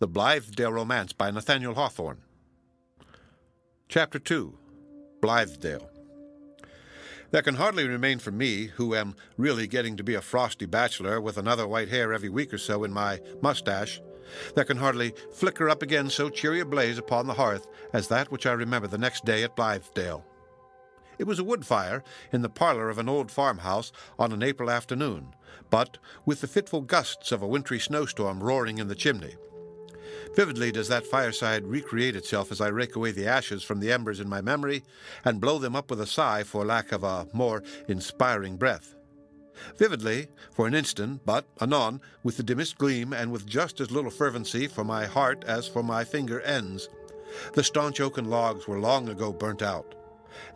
The Blithedale Romance by Nathaniel Hawthorne. Chapter 2. Blithedale. There can hardly remain for me, who am really getting to be a frosty bachelor with another white hair every week or so in my mustache, there can hardly flicker up again so cheery a blaze upon the hearth as that which I remember the next day at Blithedale. It was a wood fire in the parlor of an old farmhouse on an April afternoon, but with the fitful gusts of a wintry snowstorm roaring in the chimney. Vividly does that fireside recreate itself as I rake away the ashes from the embers in my memory and blow them up with a sigh for lack of a more inspiring breath. Vividly, for an instant, but anon, with the dimmest gleam and with just as little fervency for my heart as for my finger ends. The staunch oaken logs were long ago burnt out.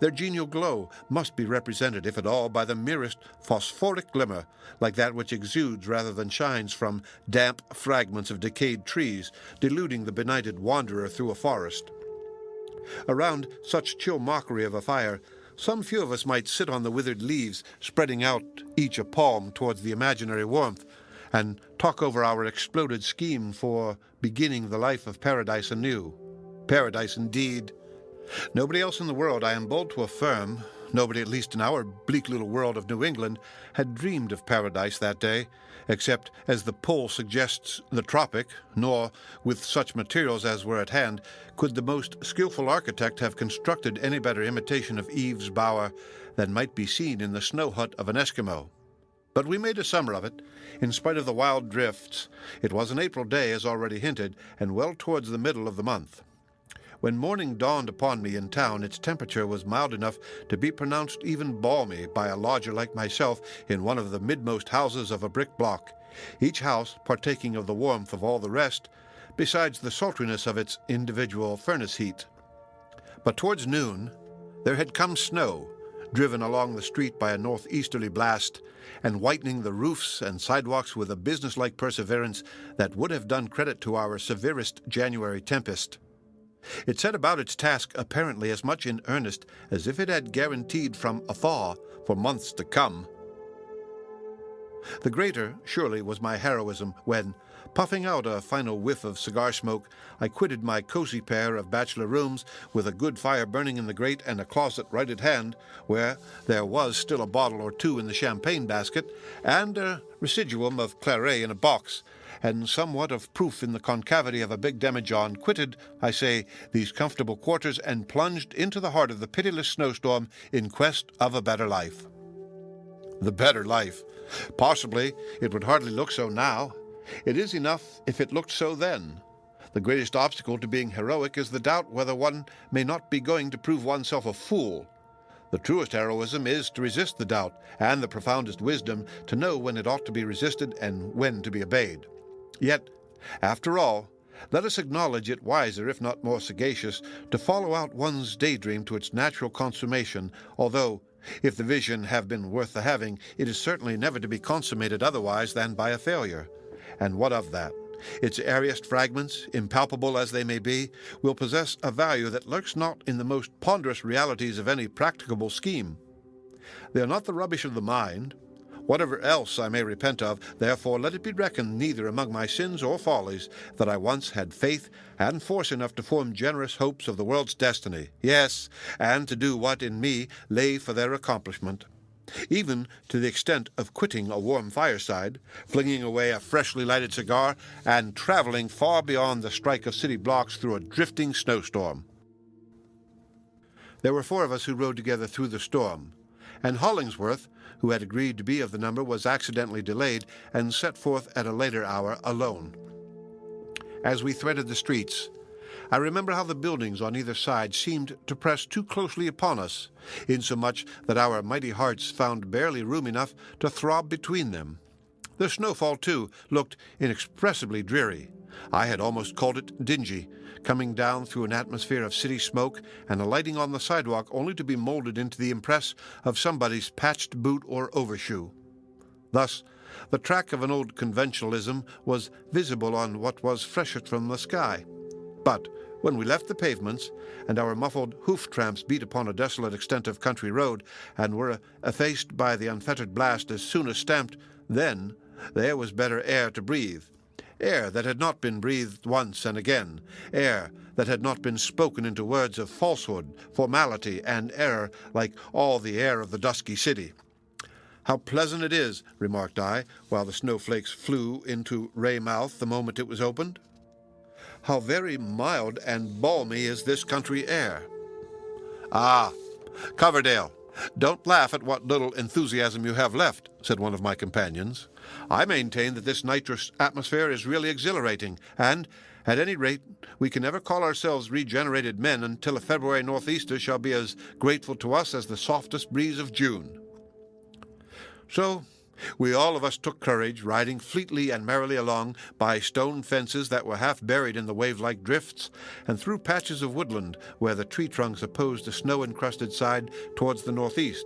Their genial glow must be represented, if at all, by the merest phosphoric glimmer, like that which exudes rather than shines from damp fragments of decayed trees, deluding the benighted wanderer through a forest. Around such chill mockery of a fire, some few of us might sit on the withered leaves, spreading out each a palm towards the imaginary warmth, and talk over our exploded scheme for beginning the life of paradise anew. Paradise indeed. Nobody else in the world, I am bold to affirm, nobody at least in our bleak little world of New England, had dreamed of paradise that day, except as the pole suggests the tropic, nor, with such materials as were at hand, could the most skilful architect have constructed any better imitation of Eve's bower than might be seen in the snow hut of an Eskimo. But we made a summer of it, in spite of the wild drifts. It was an April day, as already hinted, and well towards the middle of the month. When morning dawned upon me in town, its temperature was mild enough to be pronounced even balmy by a lodger like myself in one of the midmost houses of a brick block, each house partaking of the warmth of all the rest, besides the sultriness of its individual furnace heat. But towards noon there had come snow, driven along the street by a northeasterly blast, and whitening the roofs and sidewalks with a businesslike perseverance that would have done credit to our severest January tempest. It set about its task apparently as much in earnest as if it had guaranteed from a thaw for months to come. The greater, surely, was my heroism when, puffing out a final whiff of cigar smoke, I quitted my cozy pair of bachelor rooms with a good fire burning in the grate and a closet right at hand, where there was still a bottle or two in the champagne basket, and a residuum of claret in a box, and somewhat of proof in the concavity of a big demijohn, quitted, I say, these comfortable quarters and plunged into the heart of the pitiless snowstorm in quest of a better life. The better life. Possibly it would hardly look so now. It is enough if it looked so then. The greatest obstacle to being heroic is the doubt whether one may not be going to prove oneself a fool. The truest heroism is to resist the doubt, and the profoundest wisdom to know when it ought to be resisted and when to be obeyed. Yet, after all, let us acknowledge it wiser, if not more sagacious, to follow out one's daydream to its natural consummation, although, if the vision have been worth the having, it is certainly never to be consummated otherwise than by a failure. And what of that? Its airiest fragments, impalpable as they may be, will possess a value that lurks not in the most ponderous realities of any practicable scheme. They are not the rubbish of the mind. Whatever else I may repent of, therefore let it be reckoned neither among my sins or follies that I once had faith and force enough to form generous hopes of the world's destiny, yes, and to do what in me lay for their accomplishment, even to the extent of quitting a warm fireside, flinging away a freshly lighted cigar, and traveling far beyond the strike of city blocks through a drifting snowstorm. There were 4 of us who rode together through the storm, and Hollingsworth, who had agreed to be of the number, was accidentally delayed and set forth at a later hour alone. As we threaded the streets, I remember how the buildings on either side seemed to press too closely upon us, insomuch that our mighty hearts found barely room enough to throb between them. The snowfall, too, looked inexpressibly dreary. I had almost called it dingy, coming down through an atmosphere of city smoke and alighting on the sidewalk only to be molded into the impress of somebody's patched boot or overshoe. Thus, the track of an old conventionalism was visible on what was freshest from the sky. But when we left the pavements, and our muffled hoof-tramps beat upon a desolate extent of country road, and were effaced by the unfettered blast as soon as stamped, then there was better air to breathe, air that had not been breathed once and again, air that had not been spoken into words of falsehood, formality, and error like all the air of the dusky city. "How pleasant it is," remarked I, while the snowflakes flew into Raymouth the moment it was opened. "How very mild and balmy is this country air." "Ah, Coverdale, don't laugh at what little enthusiasm you have left," said one of my companions. "I maintain that this nitrous atmosphere is really exhilarating, and, at any rate, we can never call ourselves regenerated men until a February northeaster shall be as grateful to us as the softest breeze of June." So we all of us took courage, riding fleetly and merrily along by stone fences that were half buried in the wave-like drifts, and through patches of woodland where the tree trunks opposed the snow-encrusted side towards the northeast,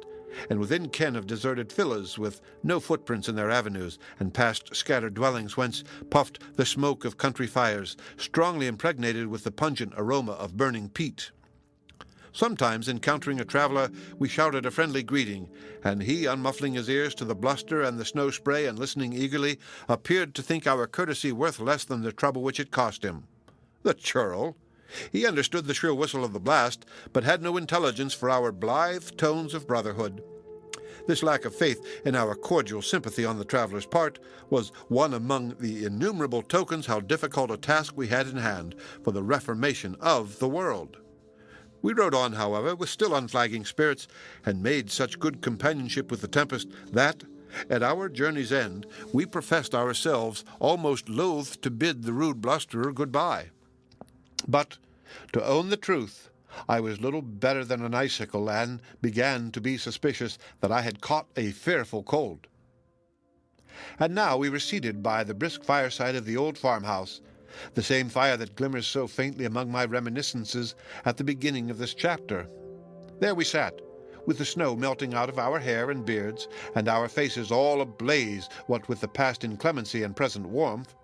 and within ken of deserted villas with no footprints in their avenues, and past scattered dwellings whence puffed the smoke of country fires, strongly impregnated with the pungent aroma of burning peat. Sometimes, encountering a traveler, we shouted a friendly greeting, and he, unmuffling his ears to the bluster and the snow spray and listening eagerly, appeared to think our courtesy worth less than the trouble which it cost him. The churl! He understood the shrill whistle of the blast, but had no intelligence for our blithe tones of brotherhood. This lack of faith in our cordial sympathy on the traveler's part was one among the innumerable tokens how difficult a task we had in hand for the reformation of the world. We rode on, however, with still unflagging spirits, and made such good companionship with the tempest that, at our journey's end, we professed ourselves almost loath to bid the rude blusterer good-bye. But, to own the truth, I was little better than an icicle, and began to be suspicious that I had caught a fearful cold. And now we were seated by the brisk fireside of the old farmhouse, the same fire that glimmers so faintly among my reminiscences at the beginning of this chapter. There we sat, with the snow melting out of our hair and beards, and our faces all ablaze, what with the past inclemency and present warmth.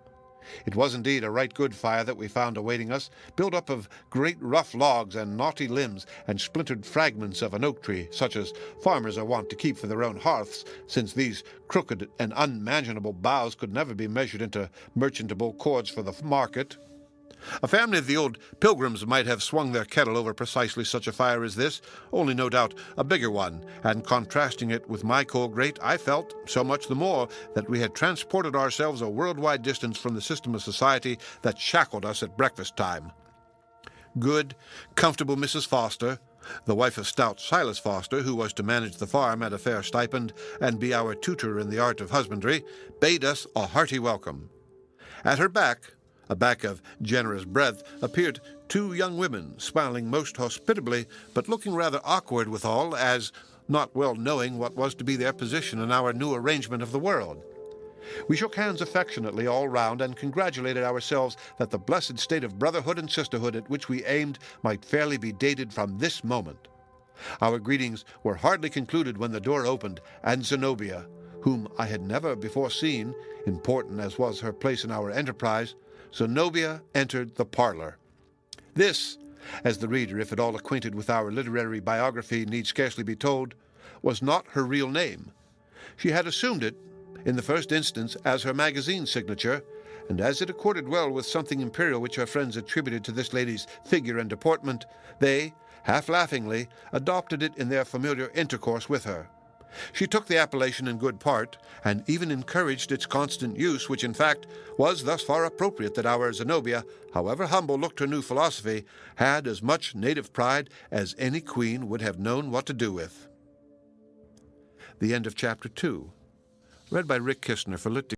It was indeed a right good fire that we found awaiting us, built up of great rough logs and knotty limbs and splintered fragments of an oak tree, such as farmers are wont to keep for their own hearths, since these crooked and unmanageable boughs could never be measured into merchantable cords for the market. A family of the old Pilgrims might have swung their kettle over precisely such a fire as this, only no doubt a bigger one, and contrasting it with my coal grate, I felt, so much the more, that we had transported ourselves a worldwide distance from the system of society that shackled us at breakfast time. Good, comfortable Mrs. Foster, the wife of stout Silas Foster, who was to manage the farm at a fair stipend and be our tutor in the art of husbandry, bade us a hearty welcome. At her back, a back of generous breadth, appeared two young women, smiling most hospitably, but looking rather awkward withal, as not well knowing what was to be their position in our new arrangement of the world. We shook hands affectionately all round, and congratulated ourselves that the blessed state of brotherhood and sisterhood at which we aimed might fairly be dated from this moment. Our greetings were hardly concluded when the door opened, and Zenobia, whom I had never before seen, important as was her place in our enterprise, Zenobia entered the parlor. This, as the reader, if at all acquainted with our literary biography, need scarcely be told, was not her real name. She had assumed it, in the first instance, as her magazine signature, and as it accorded well with something imperial which her friends attributed to this lady's figure and deportment, they, half-laughingly, adopted it in their familiar intercourse with her. She took the appellation in good part, and even encouraged its constant use, which in fact was thus far appropriate that our Zenobia, however humble looked her new philosophy, had as much native pride as any queen would have known what to do with. The end of Chapter 2. Read by Rick Kistner for Lit.